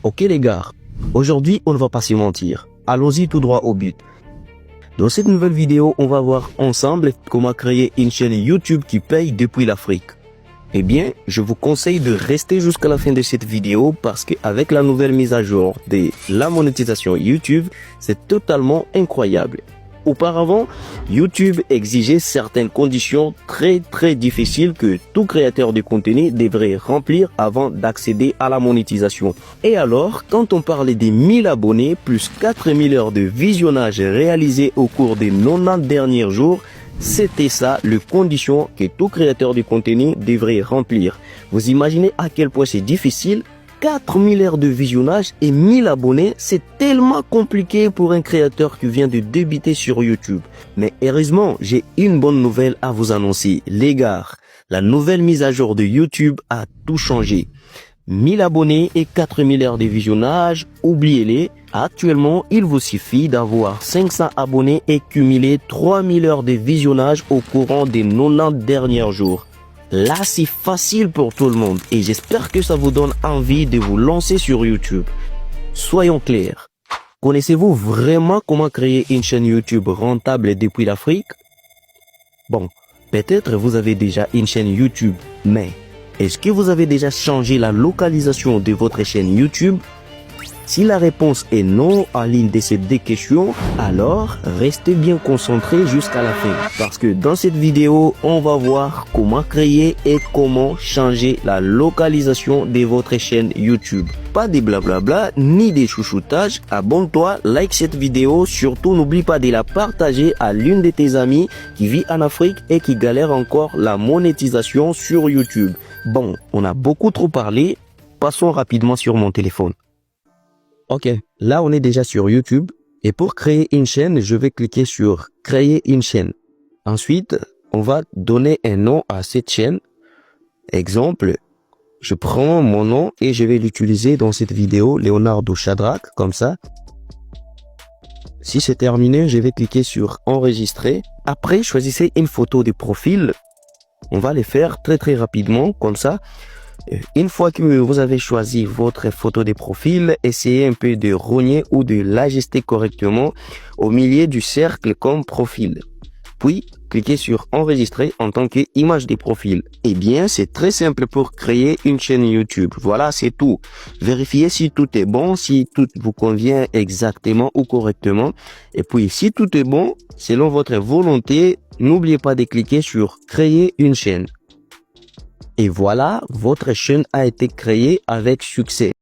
Ok les gars, aujourd'hui on ne va pas se mentir, allons-y tout droit au but. Dans cette nouvelle vidéo, on va voir ensemble comment créer une chaîne YouTube qui paye depuis l'Afrique. Eh bien, je vous conseille de rester jusqu'à la fin de cette vidéo parce qu'avec la nouvelle mise à jour de la monétisation YouTube, c'est totalement incroyable. Auparavant, YouTube exigeait certaines conditions très difficiles que tout créateur de contenu devrait remplir avant d'accéder à la monétisation. Et alors, quand on parlait des 1000 abonnés plus 4000 heures de visionnage réalisées au cours des 90 derniers jours, c'était ça les conditions que tout créateur de contenu devrait remplir. Vous imaginez à quel point c'est difficile? 4000 heures de visionnage et 1000 abonnés, c'est tellement compliqué pour un créateur qui vient de débuter sur YouTube. Mais heureusement, j'ai une bonne nouvelle à vous annoncer. Les gars, la nouvelle mise à jour de YouTube a tout changé. 1000 abonnés et 4000 heures de visionnage, oubliez-les. Actuellement, il vous suffit d'avoir 500 abonnés et cumuler 3000 heures de visionnage au courant des 90 derniers jours. Là, c'est facile pour tout le monde et j'espère que ça vous donne envie de vous lancer sur YouTube. Soyons clairs. Connaissez-vous vraiment comment créer une chaîne YouTube rentable depuis l'Afrique? Bon, peut-être vous avez déjà une chaîne YouTube, mais est-ce que vous avez déjà changé la localisation de votre chaîne YouTube? Si la réponse est non à l'une de ces deux questions, alors restez bien concentrés jusqu'à la fin. Parce que dans cette vidéo, on va voir comment créer et comment changer la localisation de votre chaîne YouTube. Pas des blablabla, ni des chouchoutages. Abonne-toi, like cette vidéo. Surtout, n'oublie pas de la partager à l'une de tes amies qui vit en Afrique et qui galère encore la monétisation sur YouTube. Bon, on a beaucoup trop parlé. Passons rapidement sur mon téléphone. Ok, là on est déjà sur YouTube et pour créer une chaîne, je vais cliquer sur créer une chaîne. Ensuite, on va donner un nom à cette chaîne. Exemple, je prends mon nom et je vais l'utiliser dans cette vidéo, Leonardo Shadrach, comme ça. Si c'est terminé, je vais cliquer sur enregistrer. Après, choisissez une photo de profil. On va les faire très rapidement, comme ça. Une fois que vous avez choisi votre photo de profil, essayez un peu de rogner ou de l'ajuster correctement au milieu du cercle comme profil. Puis, cliquez sur enregistrer en tant qu'image de profil. Eh bien, c'est très simple pour créer une chaîne YouTube. Voilà, c'est tout. Vérifiez si tout est bon, si tout vous convient exactement ou correctement. Et puis, si tout est bon, selon votre volonté, n'oubliez pas de cliquer sur créer une chaîne. Et voilà, votre chaîne a été créée avec succès.